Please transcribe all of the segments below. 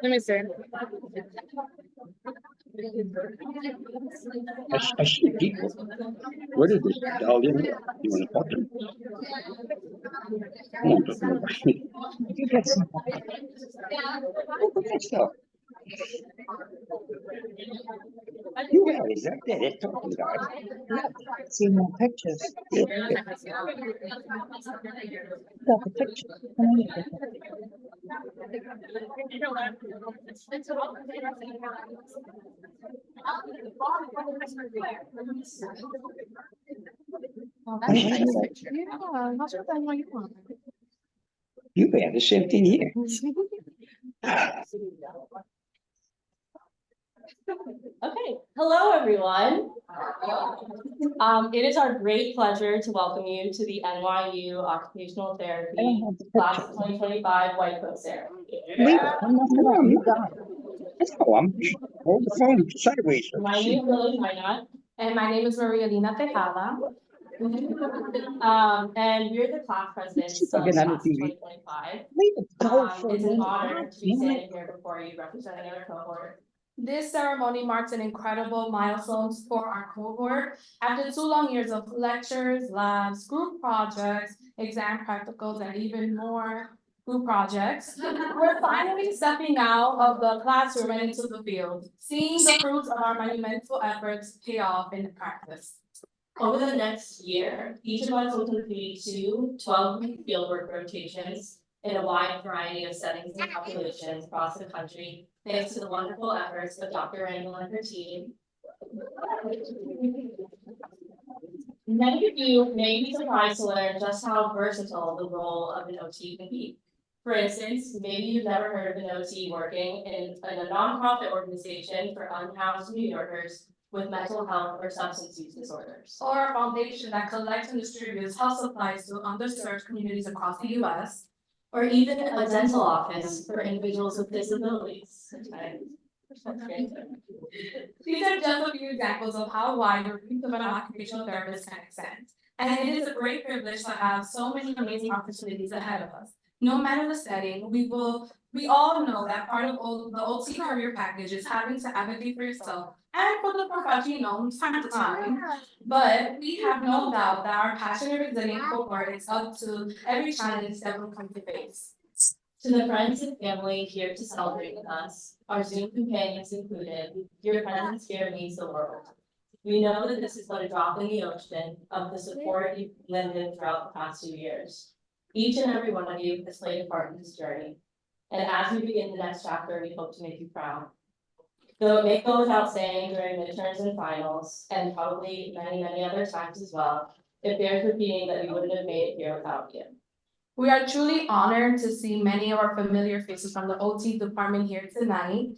Let me see. I see people. What is this? Dialed in? You want to talk to me? Come on, talk to me. You get some. What's up? You guys, that there, they're talking, guys. See more pictures. Yeah. Got the picture. Come on, look at it. Oh, that's a nice picture. Yeah, how's your family? You have the same thing here. Okay, hello everyone. It is our great pleasure to welcome you to the NYU Occupational Therapy Class of 2025 White Coat Ceremony. Leave it. I'm not gonna. You got it. Oh, I'm hold the phone sideways. So My see. name is Lily Minot, and my name is Maria Lina Tejada. And we're the class presidents of Again, class I'm of TV. 2025. Leave it go for a It's an minute. honor to be standing here before you representing our cohort. This ceremony marks an incredible milestone for our cohort. After 2 long years of lectures, labs, group projects, exam practicals, and even more group projects, we're finally stepping out of the classroom and into the field, seeing the fruits of our monumental efforts pay off in practice. Over the next year, each of us will complete 2 12-week fieldwork rotations in a wide variety of settings and populations across the country, thanks to the wonderful efforts of Dr. Randall and her team. Many of you may be surprised to learn just how versatile the role of an OT can be. For instance, maybe you've never heard of an OT working in a nonprofit organization for unhoused New Yorkers with mental health or substance use disorders. Or a foundation that collects and distributes health supplies to underserved communities across the US. Or even a dental office for individuals with disabilities. These are just a few examples of how wide the reach of an occupational therapist can extend. And it is a great privilege to have so many amazing opportunities ahead of us. No matter the setting, we all know that part of the OT career package is having to advocate for yourself and for the profession, time to time. But we have no doubt that our passionate, resilient cohort is up to every challenge that will come to face. To the friends and family here to celebrate with us, our Zoom companions included, your presence here means the world. We know that this is but a drop in the ocean of the support you've lended throughout the past 2 years. Each and every one of you has played a part in this journey. And as we begin the next chapter, we hope to make you proud. Though it may go without saying during midterms and finals, and probably many, many other times as well, it bears repeating that we wouldn't have made it here without you. We are truly honored to see many of our familiar faces from the OT department here tonight.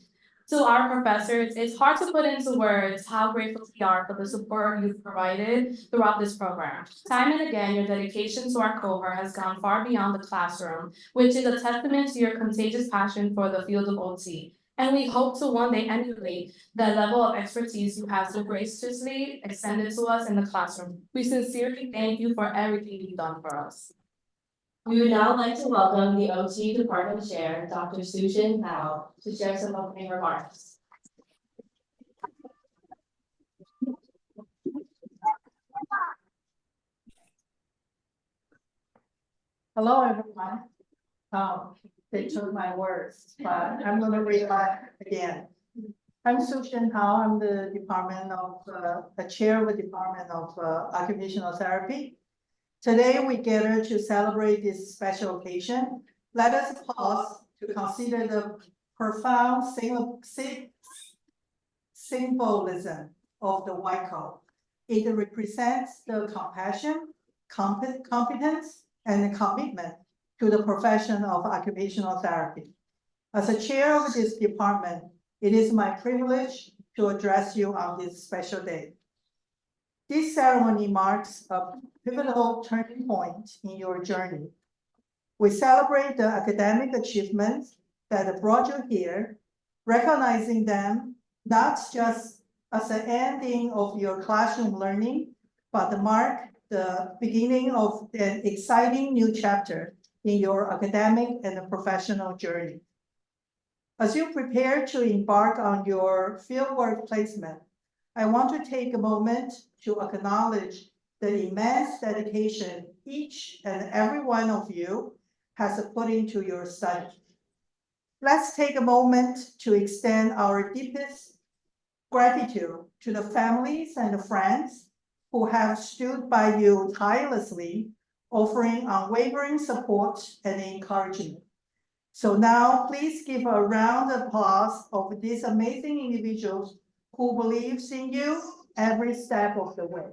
To our professors, it's hard to put into words how grateful we are for the support you've provided throughout this program. Time and again, your dedication to our cohort has gone far beyond the classroom, which is a testament to your contagious passion for the field of OT. And we hope to one day emulate the level of expertise you have so graciously extended to us in the classroom. We sincerely thank you for everything you've done for us. We would now like to welcome the OT Department Chair, Dr. Sujin Pao, to share some opening remarks. Hello, everyone. They took my words, but I'm going to read back again. I'm Sushin Hao. I'm the chair of the Department of Occupational Therapy. Today, we gather to celebrate this special occasion. Let us pause to consider the profound symbolism of the white coat. It represents the compassion, competence, and commitment to the profession of occupational therapy. As a chair of this department, it is my privilege to address you on this special day. This ceremony marks a pivotal turning point in your journey. We celebrate the academic achievements that brought you here, recognizing them not just as the ending of your classroom learning, but mark the beginning of an exciting new chapter in your academic and professional journey. As you prepare to embark on your fieldwork placement, I want to take a moment to acknowledge the immense dedication each and every one of you has put into your study. Let's take a moment to extend our deepest gratitude to the families and friends who have stood by you tirelessly, offering unwavering support and encouragement. So now please give a round of applause of these amazing individuals who believes in you every step of the way.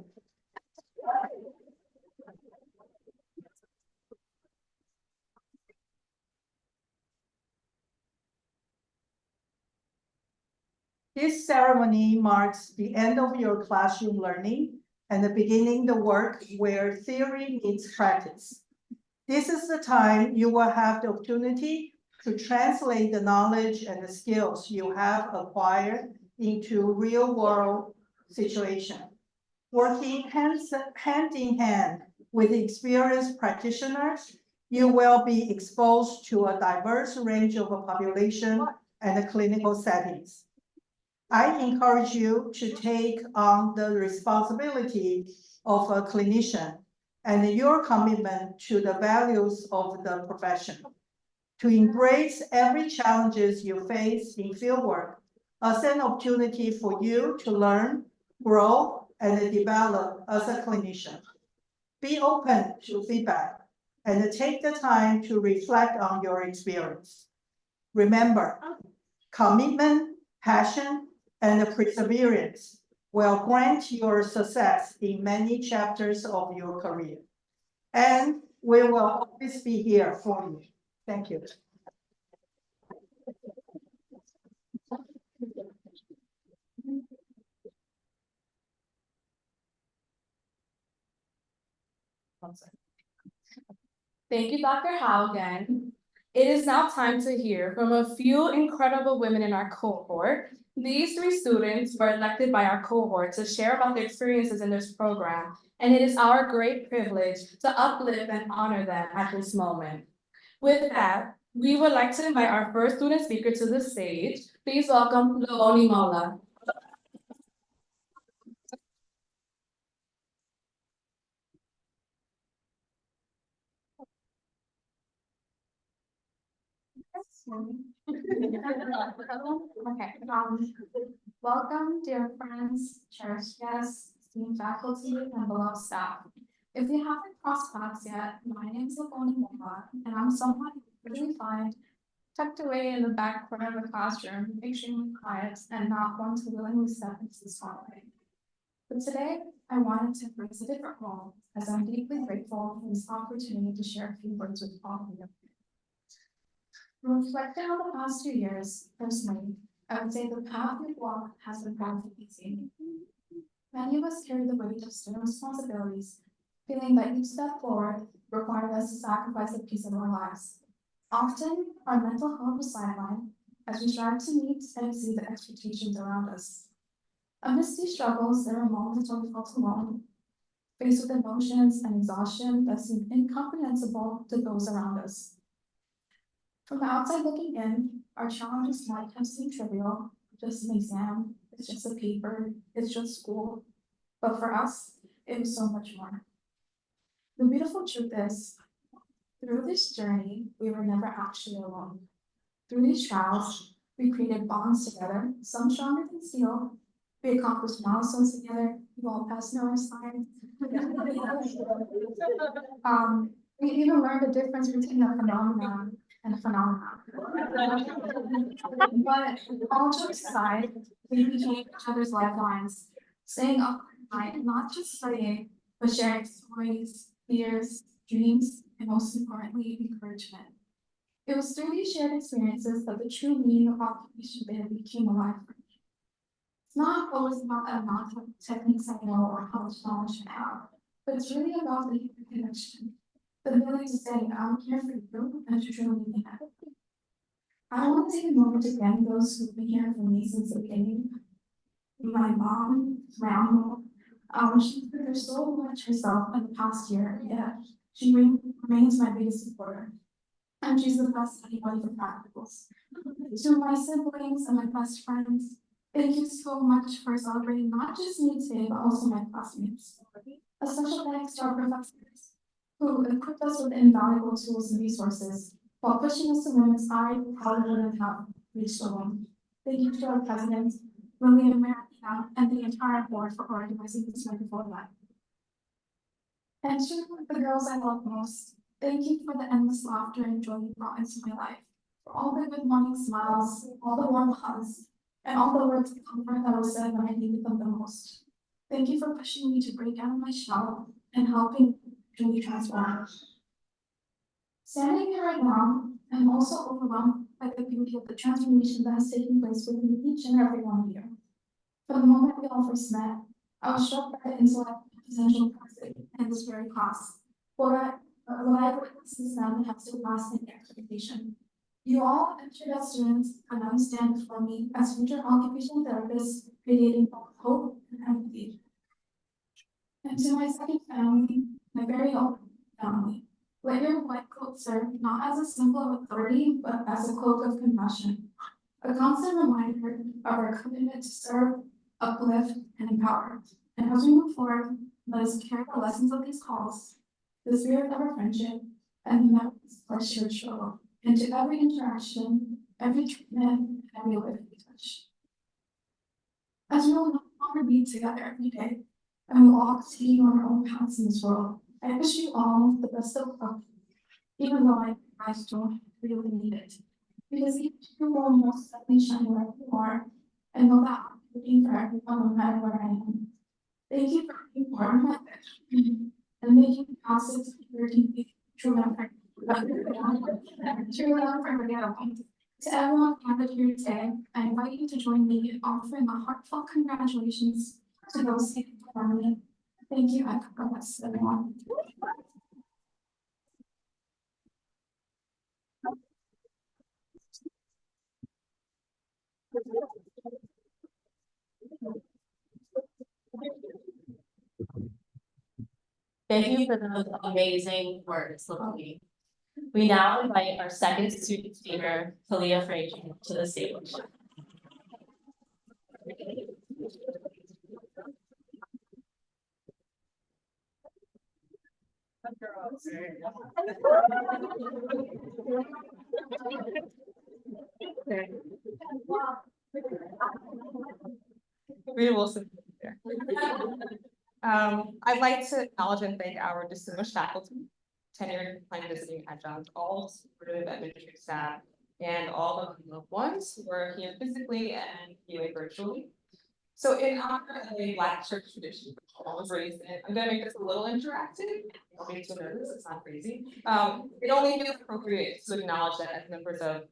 This ceremony marks the end of your classroom learning and the beginning the work where theory meets practice. This is the time you will have the opportunity to translate the knowledge and the skills you have acquired into real-world situation. Working hand in hand with experienced practitioners, you will be exposed to a diverse range of population and clinical settings. I encourage you to take on the responsibility of a clinician and your commitment to the values of the profession, to embrace every challenges you face in fieldwork as an opportunity for you to learn, grow, and develop as a clinician. Be open to feedback and take the time to reflect on your experience. Remember, commitment, passion, and perseverance will grant your success in many chapters of your career. And we will always be here for you. Thank you. Thank you, Dr. Howe again. It is now time to hear from a few incredible women in our cohort. These 3 students were elected by our cohort to share about their experiences in this program, and it is our great privilege to uplift and honor them at this moment. With that, we would like to invite our first student speaker to the stage. Please welcome Leoni Mola. Okay, welcome, dear friends, cherished guests, esteemed faculty, and beloved staff. If we haven't crossed paths yet, my name is Leoni Mola, and I'm someone who really find tucked away in the back corner of the classroom, extremely quiet, and not one to willingly step into the spotlight. But today, I wanted to embrace a different role, as I'm deeply grateful for this opportunity to share a few words with all of you. Reflecting on the past 2 years, personally, I would say the path we've walked has been relatively easy. Many of us carry the weight of student responsibilities, feeling that each step forward required us to sacrifice a piece of our lives. Often, our mental health was sidelined as we strive to meet and exceed the expectations around us. Amidst these struggles, there were moments when we felt alone, faced with emotions and exhaustion that seemed incomprehensible to those around us. From the outside looking in, our challenges might have seemed trivial, just an exam, it's just a paper, it's just school. But for us, it was so much more. The beautiful truth is, through this journey, we were never actually alone. Through these trials, we created bonds together, some stronger than steel. We accomplished milestones together, we all passed our signs. We even learned the difference between a phenomenon and a phenomenon. But all jokes aside, we became each other's lifelines, staying up at night, not just studying, but sharing stories, fears, dreams, and most importantly, encouragement. It was through these shared experiences that the true meaning of occupation therapy came alive for me. It's not always about the amount of techniques I know or how much knowledge I have, but it's really about the human connection. The ability to say, I'm here for you, and to truly mean it. I want to take a moment to thank those who've been here for me since the beginning. My mom, my uncle, she put through so much herself in the past year, yet she remained remains my biggest supporter. And she's the best at anybody for practicals. To my siblings and my best friends, thank you so much for celebrating not just me today, but also my classmates. A special thanks to our professors who equipped us with invaluable tools and resources while pushing us to limits I probably wouldn't have reached alone. Thank you to our president, William Marina, and the entire board for organizing this wonderful event. And to the girls I love most, thank you for the endless laughter and joy you brought into my life, for all the good morning smiles, all the warm hugs, and all the words of comfort that were said when I needed them the most. Thank you for pushing me to break out of my shell and helping truly transform. Standing here right now, I'm also overwhelmed by the beauty of the transformation that has taken place within each and every one of you. From the moment we all first met, I was struck by the intellect and potential present in this very class. What I witnessed since then has surpassed any expectation. You all entered as students and now stand before me as future occupational therapists, radiating both hope and empathy. And to my second family, my very own family, let your white coat serve not as a symbol of authority, but as a cloak of compassion. A constant reminder of our commitment to serve, uplift, and empower. And as we move forward, let us carry the lessons of these calls, the spirit of our friendship, and the memories of our shared struggle into every interaction, every treatment, and every life we touch. As we will no longer be together every day, and we'll all continue on our own paths in this world, I wish you all the best of luck, even though I guys don't really need it. Because each of you will most certainly shine where you are, and know that I'm looking for everyone no matter where I am. Thank you for being part of my life, and making it possible to be truly unforgettable. To everyone gathered here today, I invite you to join me in offering a heartfelt congratulations to those who for me. Thank you, and God bless everyone. Thank you for those amazing words, Lily. We now invite our second student speaker, Talia Frazier, to the stage. Rita Wilson. I'd like to acknowledge and thank our distinguished faculty, tenured and visiting adjuncts, all supportive administrative staff, and all of the loved ones who are here physically and viewing virtually. So in honor of a Black church tradition, I was raised in, I'm gonna make this a little interactive. Don't be too nervous, it's not crazy. It only feels appropriate to acknowledge that as members of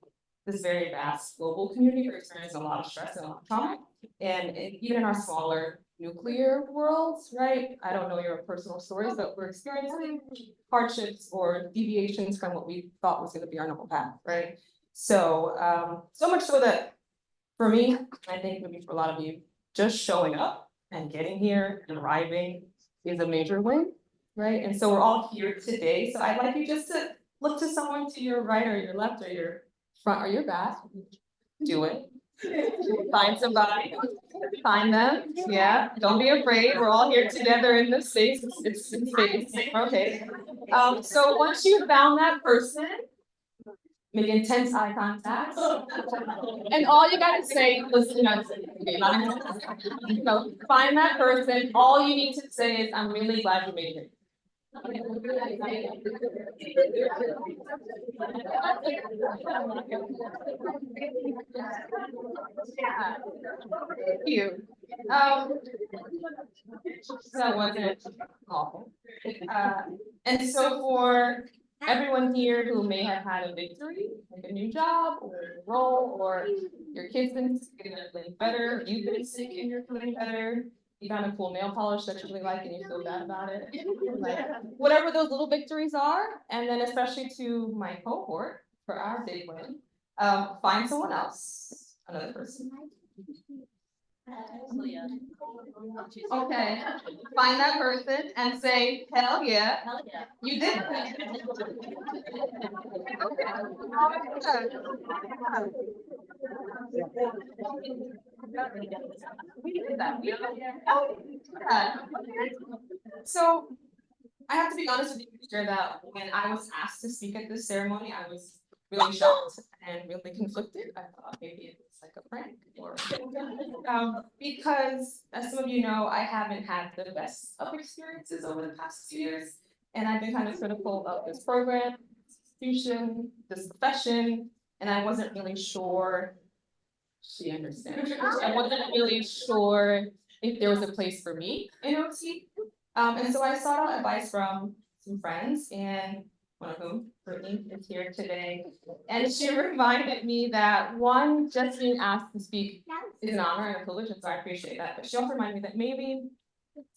this very vast global community, we're experiencing a lot of stress and a lot of trauma. And even in our smaller nuclear worlds, right? I don't know your personal stories, but we're experiencing hardships or deviations from what we thought was gonna be our normal path, right? So, so much so that for me, I think maybe for a lot of you, just showing up and getting here and arriving is a major win, right? And so we're all here today. So I'd like you just to look to someone to your right or your left or your front or your back. Do it. Find somebody, find them. Yeah, don't be afraid. We're all here together in this space. It's space. Okay. So once you found that person, make intense eye contact. And all you gotta say was, find that person. All you need to say is, I'm really glad you made it. Thank you. That wasn't awful. And so for everyone here who may have had a victory, like a new job or a role, or your kids been sick and they're feeling better, you've been sick and you're feeling better, you found a cool nail polish that you really like and you feel bad about it. Like, whatever those little victories are, and then especially to my cohort for our big win, find someone else, another person. Talia. Okay, find that person and say, hell yeah, Hell yeah. you did. We did that. So I have to be honest with you, teacher, that when I was asked to speak at this ceremony, I was really shocked and really conflicted. I thought maybe it was like a prank or because as some of you know, I haven't had the best of experiences over the past 2 years. And I've been kind of critical of this program, this institution, this profession, and I wasn't really sure. She understands. I wasn't really sure if there was a place for me in OT. And so I sought out advice from some friends, and one of whom, Brittany, is here today. And she reminded me that one, just being asked to speak is an honor and a privilege, and so I appreciate that. But she also reminded me that maybe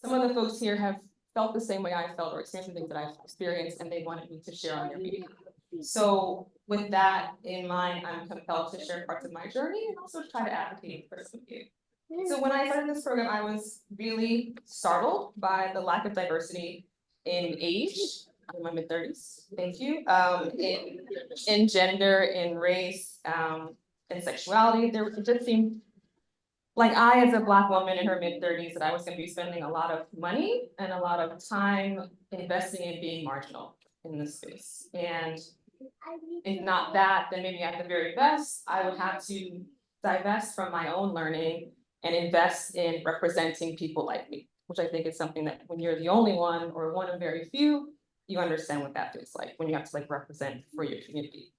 some of the folks here have felt the same way I felt or experienced things that I've experienced, and they wanted me to share on their behalf. So with that in mind, I'm compelled to share parts of my journey and also try to advocate for some of you. So when I started this program, I was really startled by the lack of diversity in age. I'm in my mid-30s, thank you. In gender, in race, in sexuality, it just seemed like I, as a Black woman in her mid-30s, that I was gonna be spending a lot of money and a lot of time investing in being marginal in this space. And if not that, then maybe at the very best, I would have to divest from my own learning and invest in representing people like me, which I think is something that when you're the only one or one of very few, you understand what that feels like when you have to like represent for your community.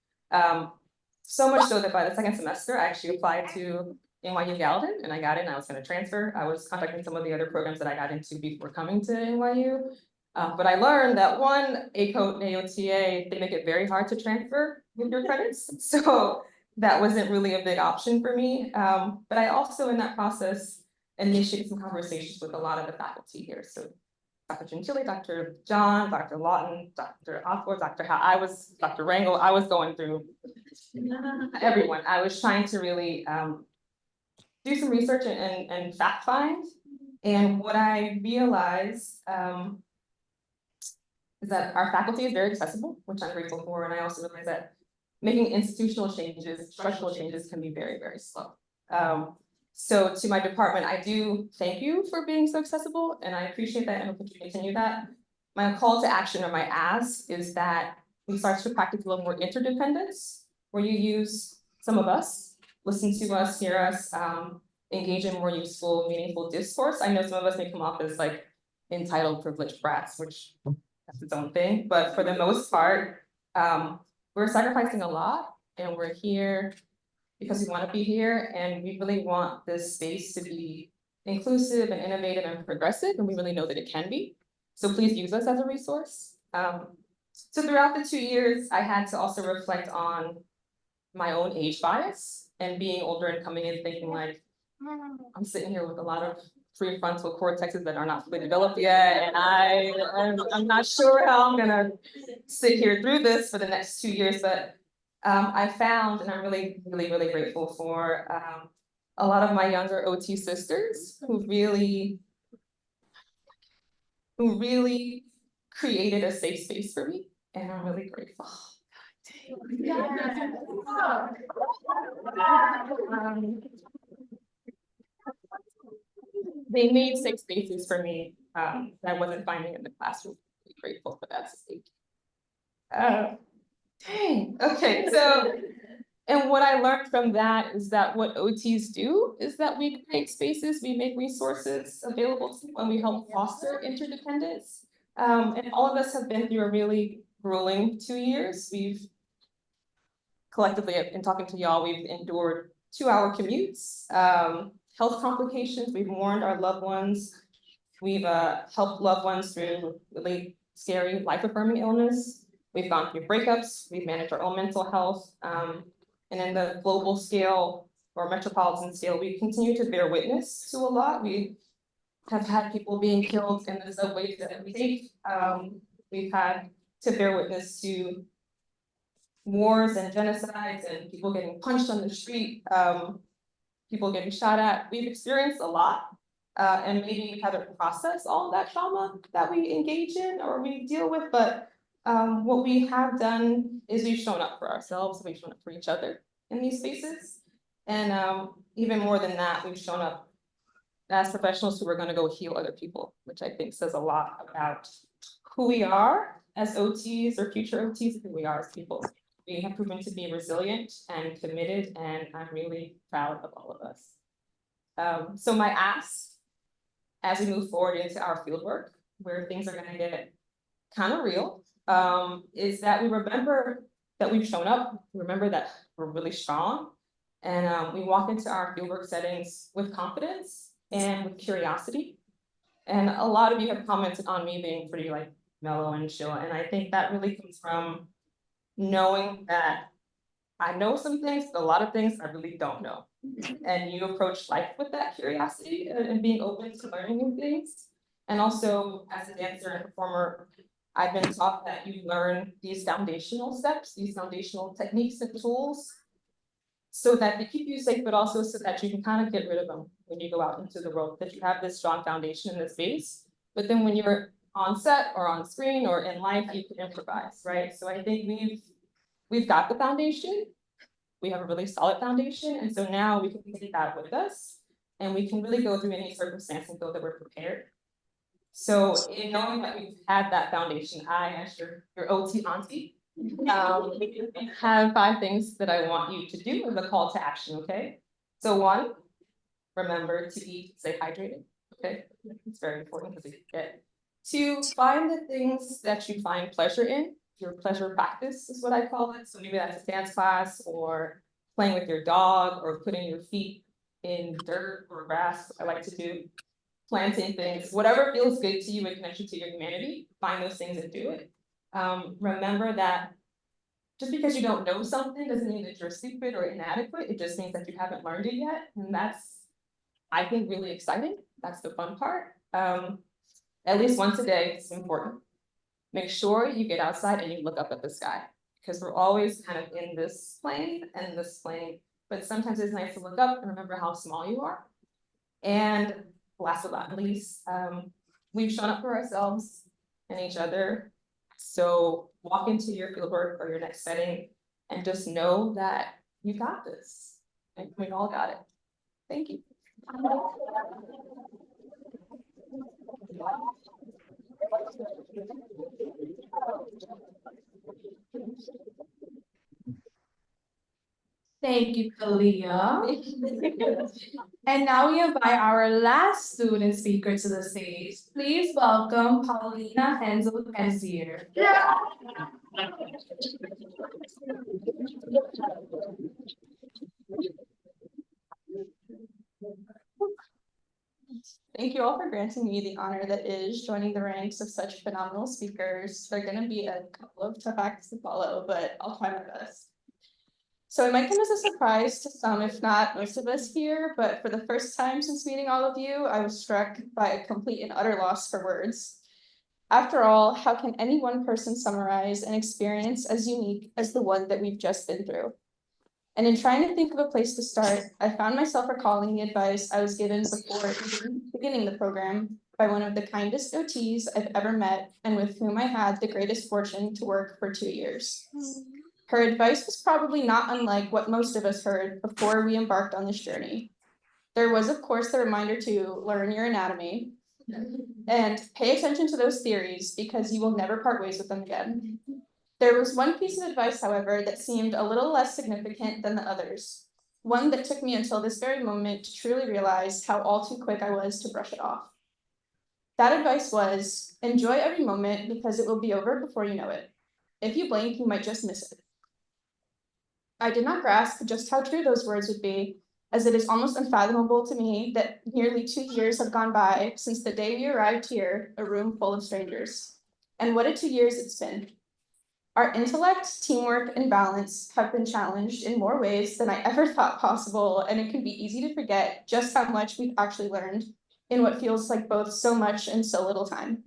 So much so that by the second semester, I actually applied to NYU Gallatin and I got in. I was going to transfer. I was contacting some of the other programs that I got into before coming to NYU. But I learned that one, ACOT and AOTA, they make it very hard to transfer with your credits. So that wasn't really a big option for me. But I also in that process initiated some conversations with a lot of the faculty here. So Dr. Gentile, Dr. John, Dr. Lawton, Dr. Osborne, Dr. Dr. Rangel, I was going through everyone. I was trying to really do some research and fact find. And what I realized is that our faculty is very accessible, which I'm grateful for. And I also realize that making institutional changes, structural changes can be very, very slow. So to my department, I do thank you for being so accessible and I appreciate that and hope that you continue that. My call to action or my ask is that we start to practice a little more interdependence, where you use some of us, listen to us, hear us, engage in more useful, meaningful discourse. I know some of us may come off as like entitled, privileged brats, which that's its own thing, but for the most part, we're sacrificing a lot and we're here because we want to be here and we really want this space to be inclusive and innovative and progressive, and we really know that it can be. So please use us as a resource. So throughout the 2 years, I had to also reflect on my own age bias and being older and coming in thinking like, I'm sitting here with a lot of prefrontal cortexes that are not fully developed yet, and I'm not sure how I'm gonna sit here through this for the next 2 years, but I found, and I'm really, really, really grateful for a lot of my younger OT sisters who really created a safe space for me, and I'm really grateful. They made safe spaces for me that I wasn't finding in the classroom. Really grateful for that. Dang, okay, so, and what I learned from that is that what OTs do is that we create spaces, we make resources available to and we help foster interdependence. And all of us have been through a really grueling 2 years. We've collectively, in talking to y'all, we've endured 2-hour commutes, health complications, we've mourned our loved ones, we've helped loved ones through really scary life-affirming illness. We've gone through breakups, we've managed our own mental health, and in the global scale or metropolitan scale, we continue to bear witness to a lot. We have had people being killed in the subways that we take. We've had to bear witness to wars and genocides and people getting punched on the street. people getting shot at. We've experienced a lot. And maybe we haven't processed all of that trauma that we engage in or we deal with, but what we have done is we've shown up for ourselves, we've shown up for each other in these spaces. And even more than that, we've shown up as professionals who are gonna go heal other people, which I think says a lot about who we are as OTs or future OTs, who we are as people. We have proven to be resilient and committed, and I'm really proud of all of us. So my ask, as we move forward into our fieldwork, where things are gonna get kind of real, is that we remember that we've shown up, remember that we're really strong, and we walk into our fieldwork settings with confidence and with curiosity. And a lot of you have commented on me being pretty like mellow and chill, and I think that really comes from knowing that I know some things, but a lot of things I really don't know. And you approach life with that curiosity and being open to learning new things. And also, as a dancer and performer, I've been taught that you learn these foundational steps, these foundational techniques and tools, so that they keep you safe, but also so that you can kind of get rid of them when you go out into the world, that you have this strong foundation in this space. But then when you're on set or on screen or in life, you can improvise, right? So I think we've got the foundation. We have a really solid foundation, and so now we can take that with us, and we can really go through any circumstance and feel that we're prepared. So in knowing that we've had that foundation, I, as your OT auntie, have 5 things that I want you to do as a call to action, okay? So 1, remember to eat, stay hydrated, okay? It's very important because we forget. 2, find the things that you find pleasure in. Your pleasure practice is what I call it. So maybe that's a dance class or playing with your dog or putting your feet in dirt or grass. I like to do planting things, whatever feels good to you and connects you to your humanity, find those things and do it. Remember that just because you don't know something doesn't mean that you're stupid or inadequate. It just means that you haven't learned it yet. And that's, I think, really exciting. That's the fun part. At least once a day is important. Make sure you get outside and you look up at the sky, because we're always kind of in this plane and this plane, but sometimes it's nice to look up and remember how small you are. And last but not least, we've shown up for ourselves and each other. So walk into your fieldwork or your next setting and just know that you got this. And we all got it. Thank you. Thank you, Kalia. And now we invite our last student speaker to the stage. Please welcome Paulina Hensel-Penzier. Thank you all for granting me the honor that is joining the ranks of such phenomenal speakers. There are going to be a couple of tough acts to follow, but I'll try my best. So it might come as a surprise to some, if not most of us here, but for the first time since meeting all of you, I was struck by a complete and utter loss for words. After all, how can any one person summarize an experience as unique as the one that we've just been through? And in trying to think of a place to start, I found myself recalling the advice I was given before beginning the program by one of the kindest OTs I've ever met and with whom I had the greatest fortune to work for 2 years. Her advice was probably not unlike what most of us heard before we embarked on this journey. There was, of course, the reminder to learn your anatomy and pay attention to those theories because you will never part ways with them again. There was one piece of advice, however, that seemed a little less significant than the others. One that took me until this very moment to truly realize how all too quick I was to brush it off. That advice was, enjoy every moment because it will be over before you know it. If you blink, you might just miss it. I did not grasp just how true those words would be, as it is almost unfathomable to me that nearly 2 years have gone by since the day we arrived here, a room full of strangers. And what a 2 years it's been. Our intellect, teamwork, and balance have been challenged in more ways than I ever thought possible, and it can be easy to forget just how much we've actually learned in what feels like both so much and so little time.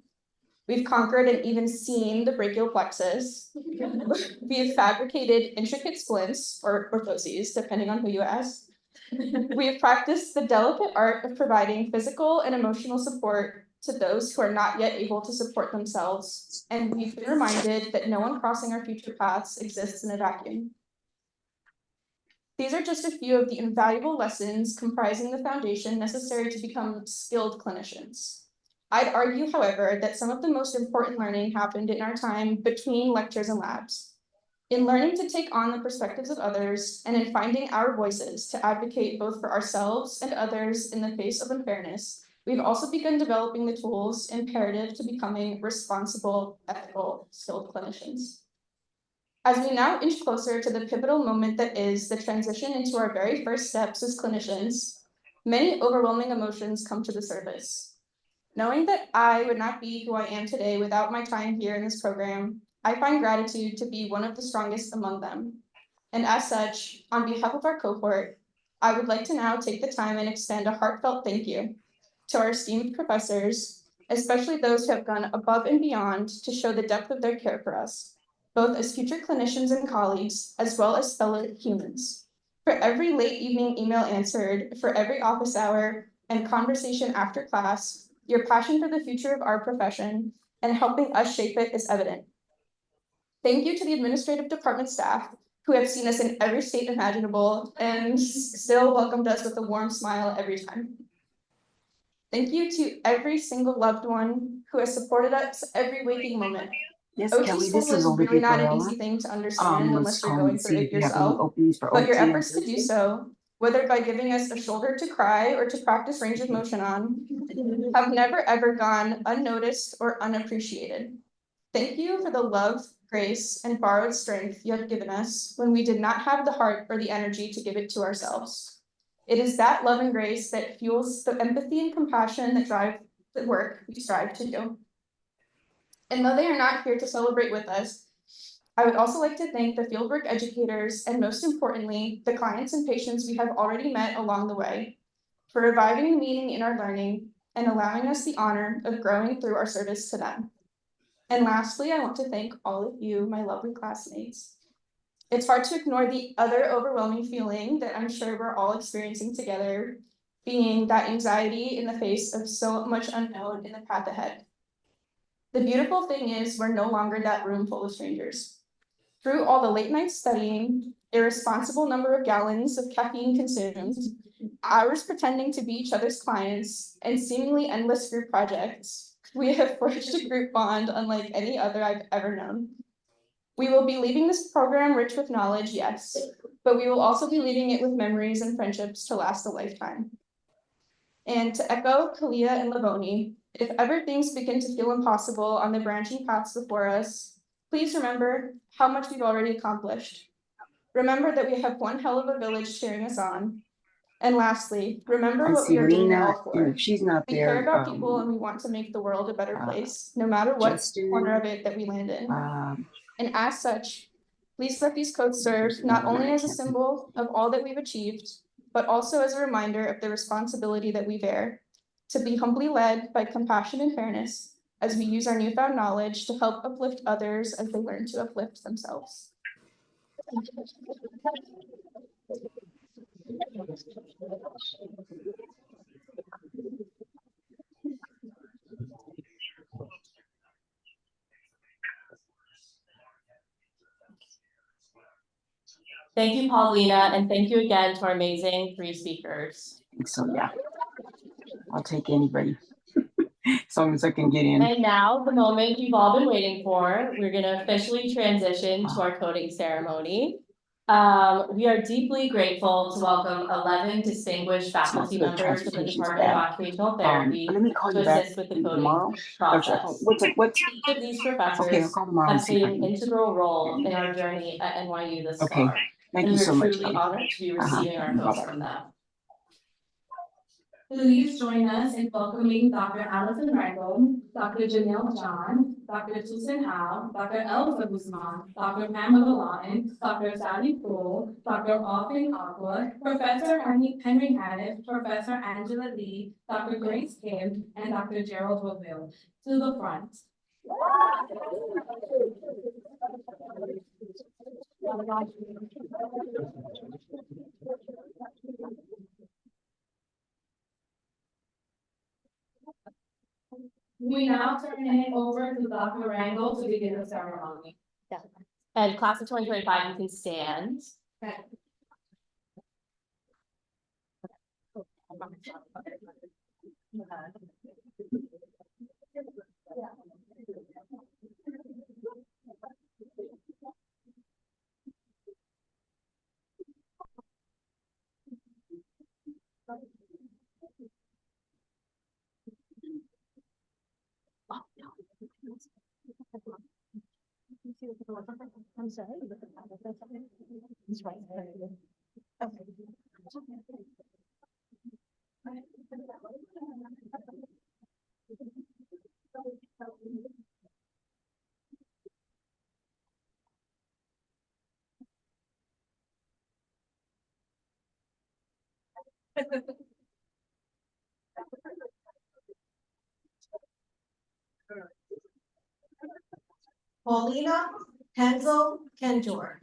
We've conquered and even seen the brachial plexus. We have fabricated intricate splints, or orthoses, depending on who you ask. We have practiced the delicate art of providing physical and emotional support to those who are not yet able to support themselves, and we've been reminded that no one crossing our future paths exists in a vacuum. These are just a few of the invaluable lessons comprising the foundation necessary to become skilled clinicians. I'd argue, however, that some of the most important learning happened in our time between lectures and labs. In learning to take on the perspectives of others and in finding our voices to advocate both for ourselves and others in the face of unfairness, we've also begun developing the tools imperative to becoming responsible, ethical, skilled clinicians. As we now inch closer to the pivotal moment that is the transition into our very first steps as clinicians, many overwhelming emotions come to the surface. Knowing that I would not be who I am today without my time here in this program, I find gratitude to be one of the strongest among them. And as such, on behalf of our cohort, I would like to now take the time and extend a heartfelt thank you to our esteemed professors, especially those who have gone above and beyond to show the depth of their care for us, both as future clinicians and colleagues, as well as fellow humans. For every late evening email answered, for every office hour and conversation after class, your passion for the future of our profession and helping us shape it is evident. Thank you to the administrative department staff who have seen us in every state imaginable and still welcomed us with a warm smile every time. Thank you to every single loved one who has supported us every waking moment. Yes, OT Kelly, school this is is Olivia really not an Barella. easy thing to understand Was unless you're calling going to through see it if you have any yourself. openings for But your OT on efforts to do Thursday. so, whether by giving us a shoulder to cry or to practice range of motion on, have never ever gone unnoticed or unappreciated. Thank you for the love, grace, and borrowed strength you have given us when we did not have the heart or the energy to give it to ourselves. It is that love and grace that fuels the empathy and compassion that drive the work we strive to do. And though they are not here to celebrate with us, I would also like to thank the fieldwork educators and most importantly, the clients and patients we have already met along the way for reviving the meaning in our learning and allowing us the honor of growing through our service to them. And lastly, I want to thank all of you, my lovely classmates. It's hard to ignore the other overwhelming feeling that I'm sure we're all experiencing together, being that anxiety in the face of so much unknown in the path ahead. The beautiful thing is we're no longer that room full of strangers. Through all the late night studying, irresponsible number of gallons of caffeine consumed, hours pretending to be each other's clients, and seemingly endless group projects, we have forged a group bond unlike any other I've ever known. We will be leaving this program rich with knowledge, yes, but we will also be leaving it with memories and friendships to last a lifetime. And to echo Kalia and Lavoni, if ever things begin to feel impossible on the branching paths before us, please remember how much we've already accomplished. Remember that we have one hell of a village cheering us on. And lastly, remember I what see we are doing it Lena, all for. and if she's not We there, care about people and we want to make the world a better place, no matter what Justin, corner of it that we land in. um, And as such, please let these codes serve not only as a symbol of all that we've achieved, but also as a reminder of the responsibility that we bear to be humbly led by compassion and fairness as we use our newfound knowledge to help uplift others as they learn to uplift themselves. Thank you, Paulina, and thank you again to our amazing three speakers. so yeah, I'll take anybody as long as I can get in. And now, the moment you've all been waiting for, we're gonna officially transition to our coding ceremony. We are deeply grateful to welcome 11 distinguished faculty members from the Department of Occupational Therapy Let me call to you back assist with the coding tomorrow. process. What's Each of these okay, I'll professors call tomorrow and have see if played I an can. integral role in our journey at NYU this Okay, far. thank And you we're so much, truly Kelly. honored to be receiving our codes Bye-bye. from them. Please join us in welcoming Dr. Allison Rangel, Dr. Janelle John, Dr. Susan Howe, Dr. Elsa Guzman, Dr. Pamela Lawton, Dr. Sally Poole, Dr. Austin Aqua, Professor Henry Haddock, Professor Angela Lee, Dr. Grace Kim, and Dr. Gerald Roville. To the front. We now turn it over to Dr. Rangel to begin the ceremony. And class of 2025, you can stand. I'm sorry. He's right. Paulina Hensel Kenjor.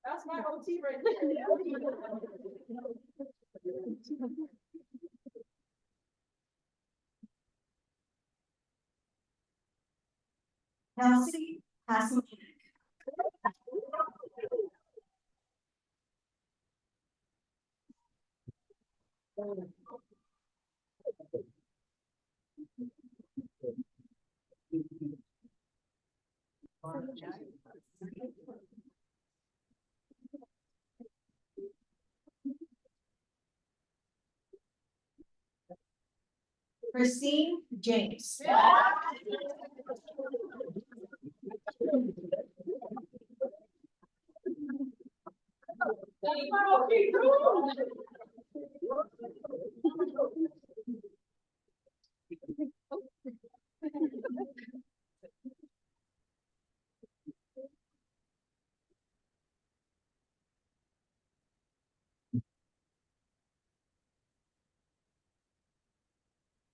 That's my OT right there. Kelsey Hassan. Christine James.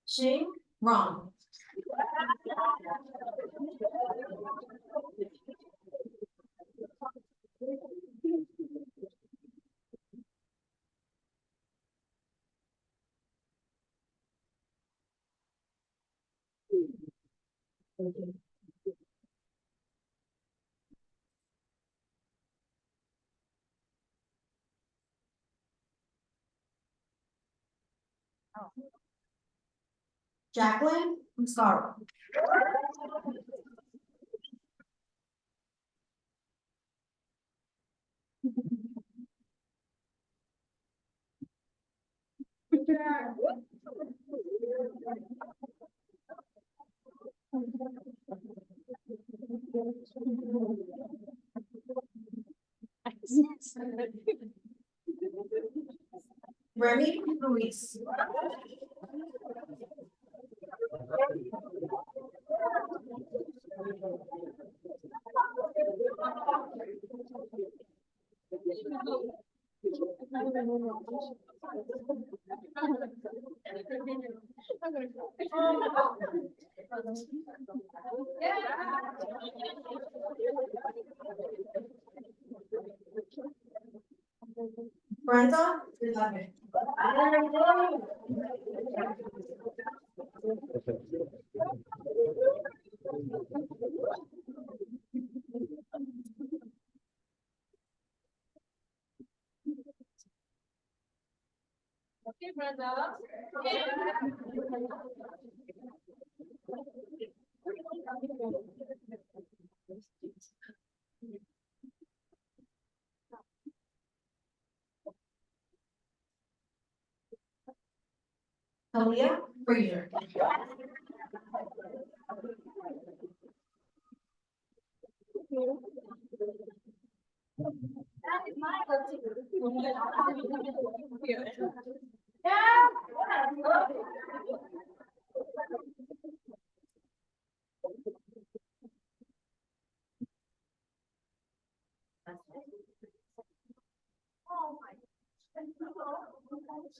Shing Ron. Jacqueline Muscaro. Remy Ruiz. Brenda Lemon. Okay, Brenda. Talia Frazier.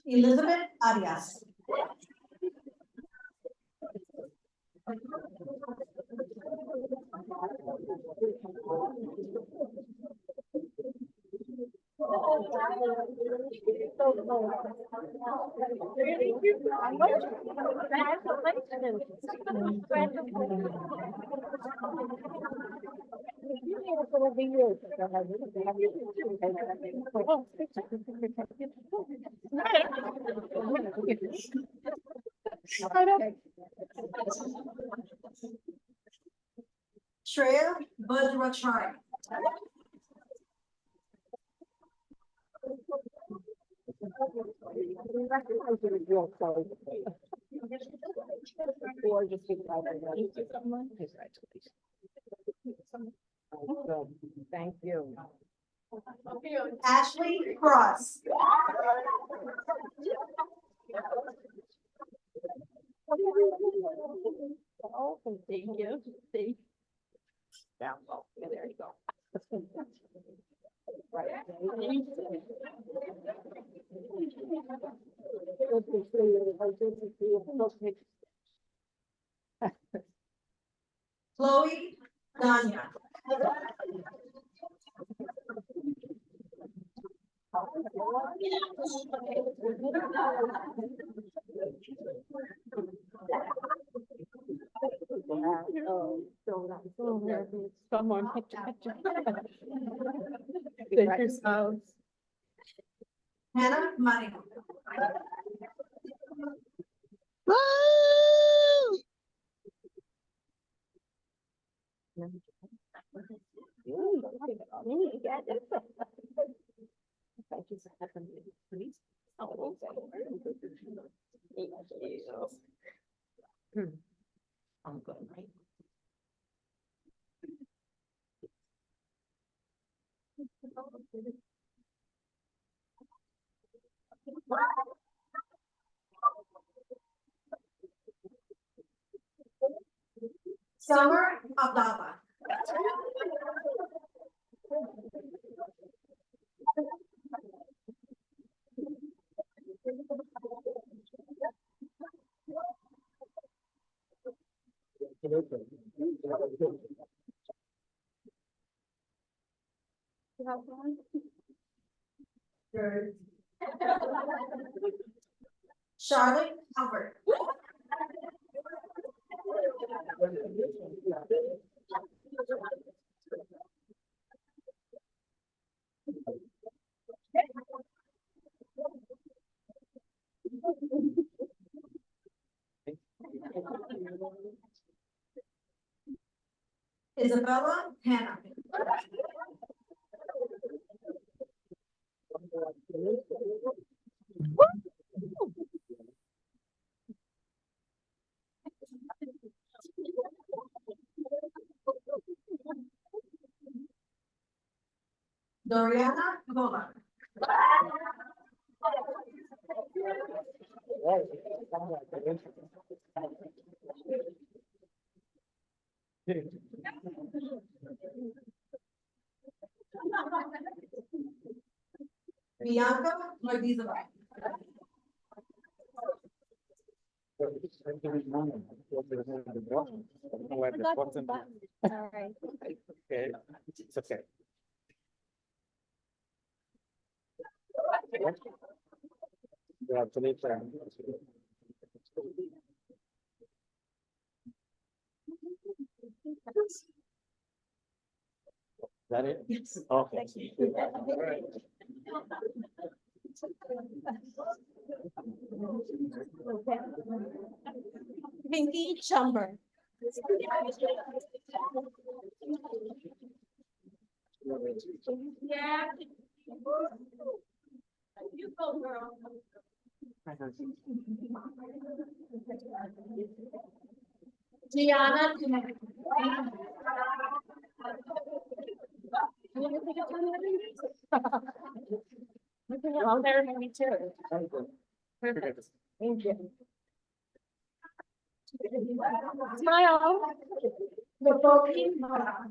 Elizabeth Arias. Shreya Bhadrachari. Thank you. Ashley Cross. Oh, thank you. Thank down low. Yeah, there you go. Chloe Danya. Come on, picture. Thank yourselves. Hannah Money. Thank you for having me, please. Oh, thank you. I'm good, right? Summer Abdallah. Charlotte Albert. Isabella Hannah. Doriana Gola. Bianca Mardizabal. Okay, it's okay. Congratulations. Is that it? Yes. Okay. All right. Pinky Chumber. Yeah. You go, girl. Gianna. Oh, there, maybe too. Perfect. Thank you. Smile. The Philippine Mara.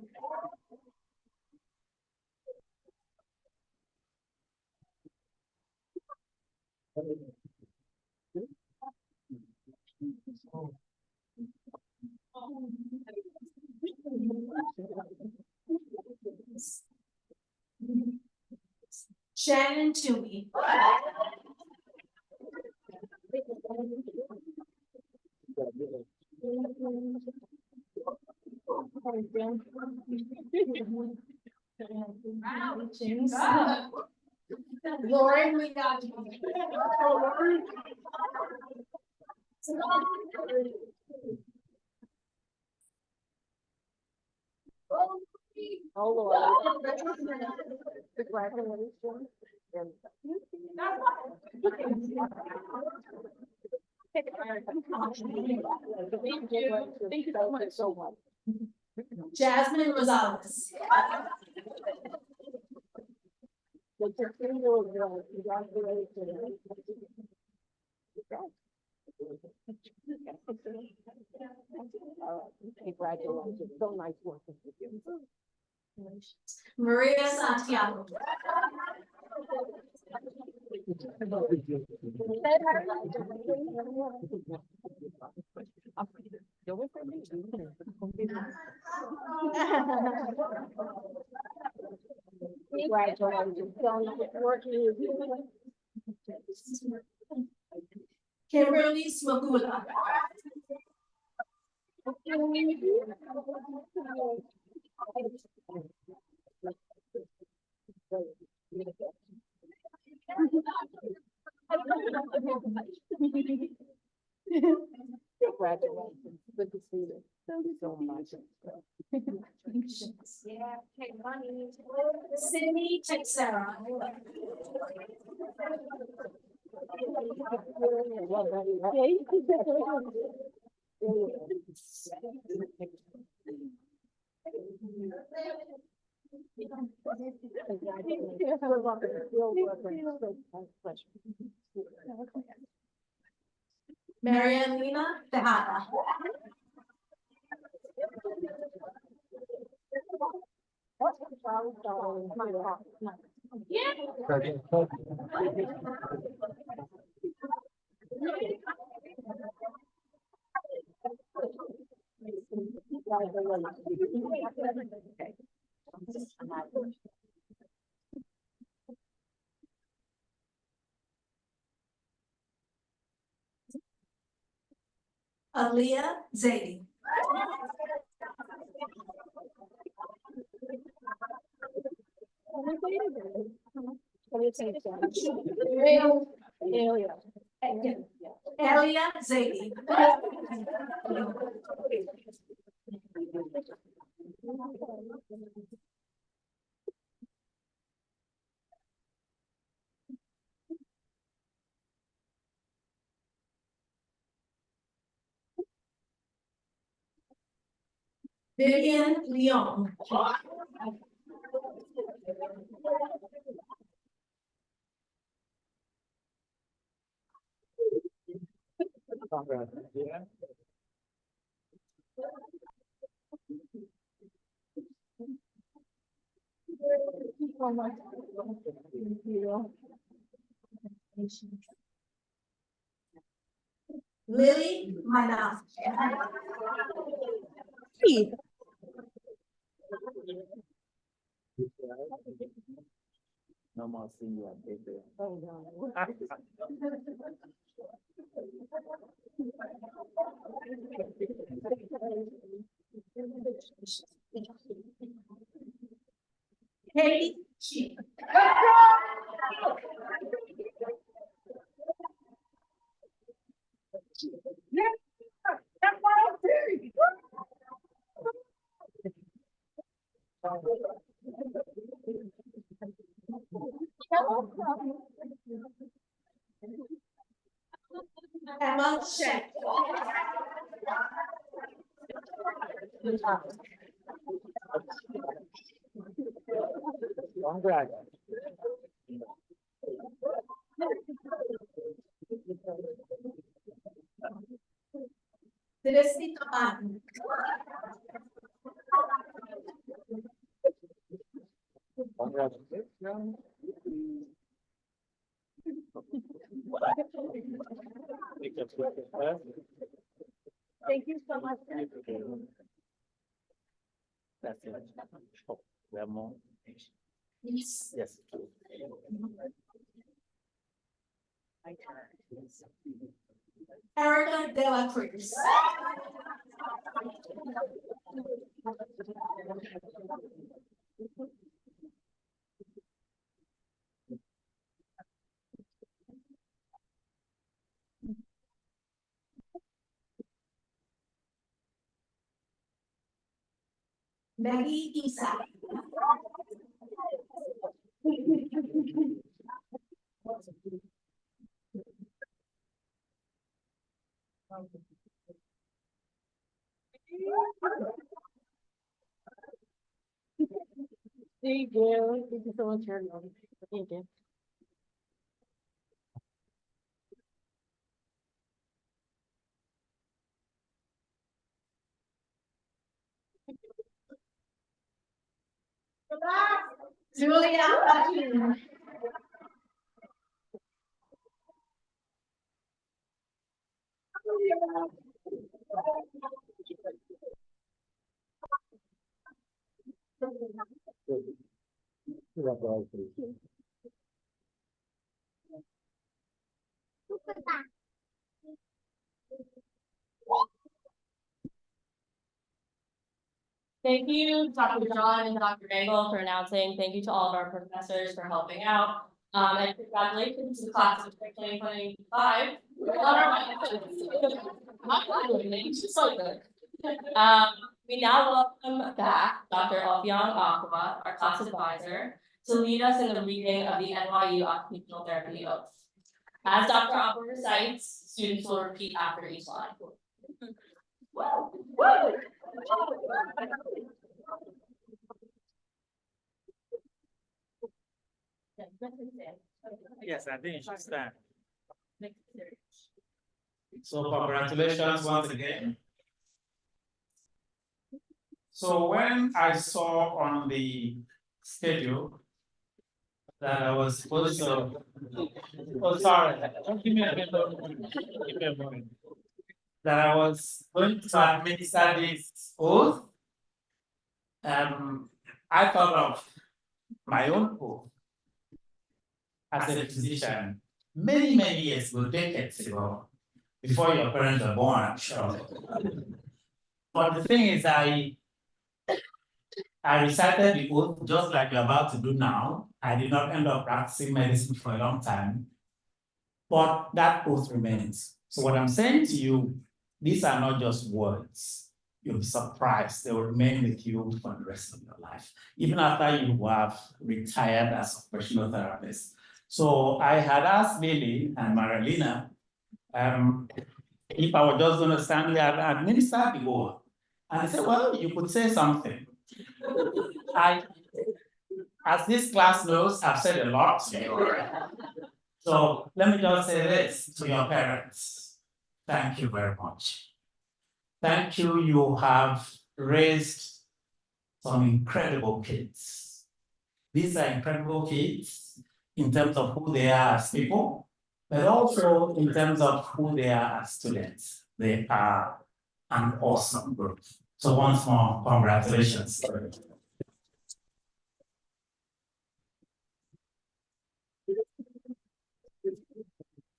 Shannon Toomey. Lauren, we got you. Oh, Lord. Congratulations. Thank you so much. Jasmine Rosales. Congratulations. So nice working with you. Maria Santiago. Congratulations. So nice working with you. Kimberly Smagula. Congratulations. Good to see you. Thank you so much. Yeah, take money. Sydney Texera. Marianina Tejada. Aaliyah Zaidi. Elia Zaidi. Vivian Leon. Lily Minaf. No more seeing you at big day. Oh, no. Katie Cheek. Emma Shank. Congrats. Celestine Aman. Congratulations. Thank you so much. That's it. Oh, we have more. Yes. Yes. Erica De La Cruz. Maggie Isa. Thank you. Thank you so much for your Thank you. Julia. Thank you, Dr. John and Dr. Engel for announcing. Thank you to all of our professors for helping out. And congratulations to the class of 2025. We now welcome back Dr. Alfian Aqua, our class advisor, to lead us in the reading of the NYU Occupational Therapy Oath. As Dr. Aqua recites, students will repeat after each line. Yes, I think you should stand. So congratulations once again. So when I saw on the schedule that I was supposed to, oh, sorry, give me a minute. Give me a moment. That I was going to administer this oath, I thought of my own oath as a physician many years ago, decades ago, before your parents were born, I'm sure. But the thing is, I recited the oath just like you're about to do now. I did not end up practicing medicine for a long time, but that oath remains. So what I'm saying to you, these are not just words. You'll be surprised. They will remain with you for the rest of your life, even after you have retired as a professional therapist. So I had asked Lily and Marilena if I was just going to stand there and administer the oath. And I said, well, you could say something. As this class knows, I've said a lot to you. So let me just say this to your parents. Thank you very much. Thank you. You have raised some incredible kids. These are incredible kids in terms of who they are as people, but also in terms of who they are as students. They are an awesome group. So once more, congratulations.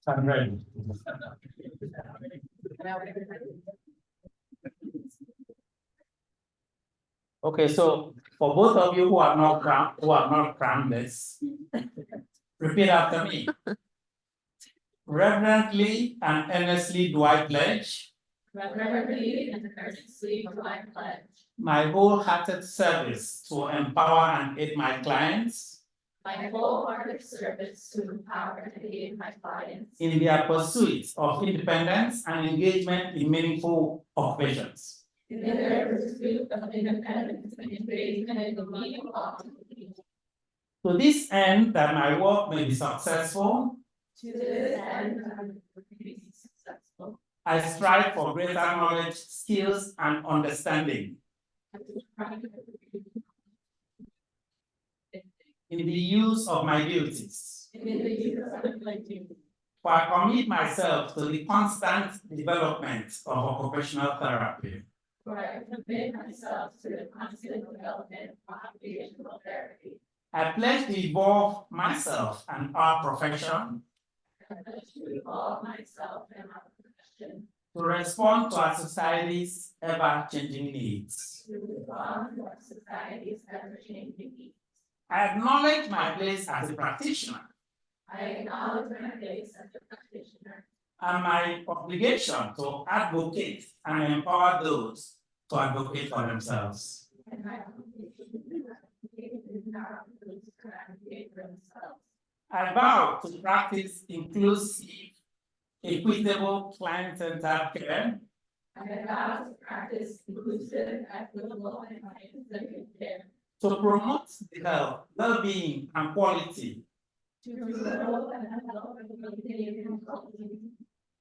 I'm ready. Okay, so for both of you who have not crammed this, repeat after me. Reverently and earnestly do I pledge. Reverently and earnestly do I pledge My wholehearted service to empower and aid my clients. my wholehearted service to empower and aid my clients In their pursuit of independence and engagement in meaningful occupations. in their pursuit of independence and engagement in the meaningful activities. To this end, that my work may be successful, To this end, I will be successful. I strive for greater knowledge, skills, and understanding in the use of my duties. in the use of my duties. For I commit myself to the constant development of occupational therapy. For I commit myself to the constant development of occupational therapy. I pledge to evolve myself and our profession to respond to our society's ever-changing needs. I acknowledge my place as a practitioner and my obligation to advocate and empower those to advocate for themselves. I vow to practice inclusive, equitable, client-centered care. To promote the health, well-being, and quality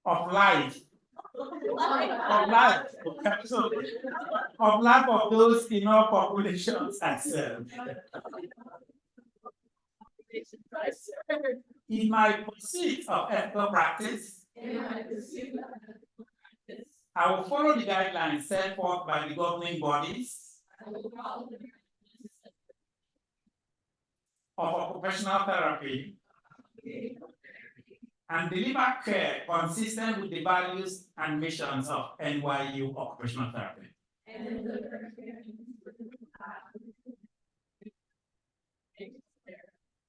of life. Of life of those in all populations I serve. In my pursuit of ethical practice, I will follow the guidelines set forth by the governing bodies of occupational therapy and deliver care consistent with the values and missions of NYU Occupational Therapy.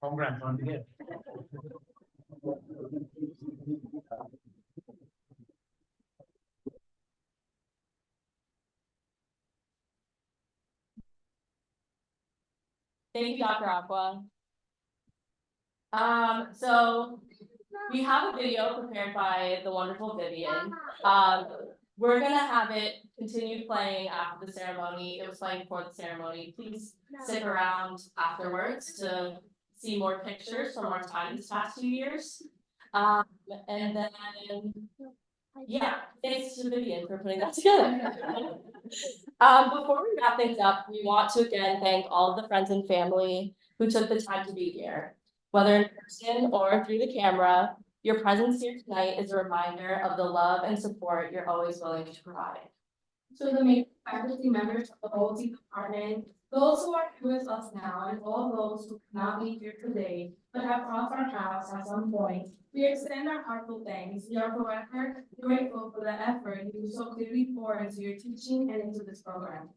Congrats on the head. Thank you, Dr. Aqua. So we have a video prepared by the wonderful Vivian. We're gonna have it continue playing after the ceremony. It was playing before the ceremony. Please stick around afterwards to see more pictures from our time these past 2 years. And then, yeah, thanks to Vivian for putting that together. Before we wrap things up, we want to again thank all of the friends and family who took the time to be here. Whether in person or through the camera, your presence here tonight is a reminder of the love and support you're always willing to provide. To the main faculty members of the OT department, those who are here with us now, and all those who cannot be here today, but have crossed our paths at some point, we extend our heartfelt thanks. We are forever grateful for the effort you so clearly pour into your teaching and into this program.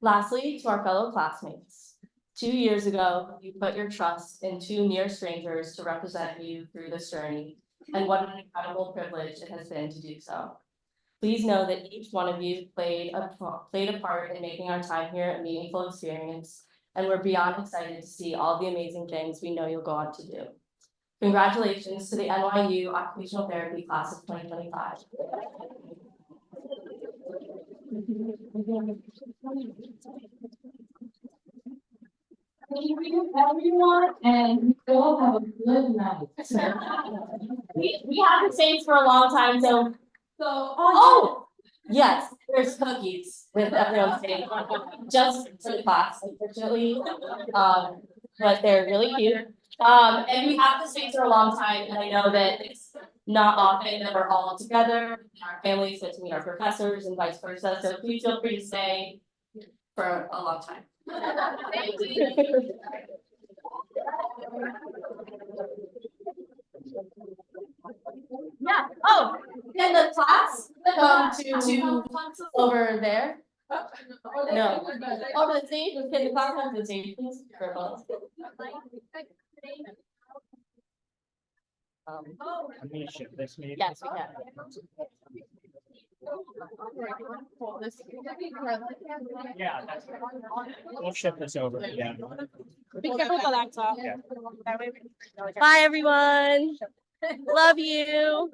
Lastly, to our fellow classmates, 2 years ago, you put your trust in 2 near strangers to represent you through this journey, and what an incredible privilege it has been to do so. Please know that each one of you played a part in making our time here a meaningful experience, and we're beyond excited to see all the amazing things we know you'll go on to do. Congratulations to the NYU Occupational Therapy Class of 2025. Thank you, everyone, and we all have a good night. We have the Saints for a long time, so. Oh, yes, there's cookies with everyone's name, just for the class, unfortunately. But they're really cute. And we have the Saints for a long time, and I know that it's not often that we're all together. Our families get to meet our professors and vice versa, so please feel free to stay for a long time. Yeah, oh, can the class come to over there? No, over the stage, can the class come to the stage, please? I'm gonna ship this meeting. Yes, we can. Yeah, that's right. We'll ship this over. Yeah. Be careful with the laptop. Yeah. Bye, everyone. Love you.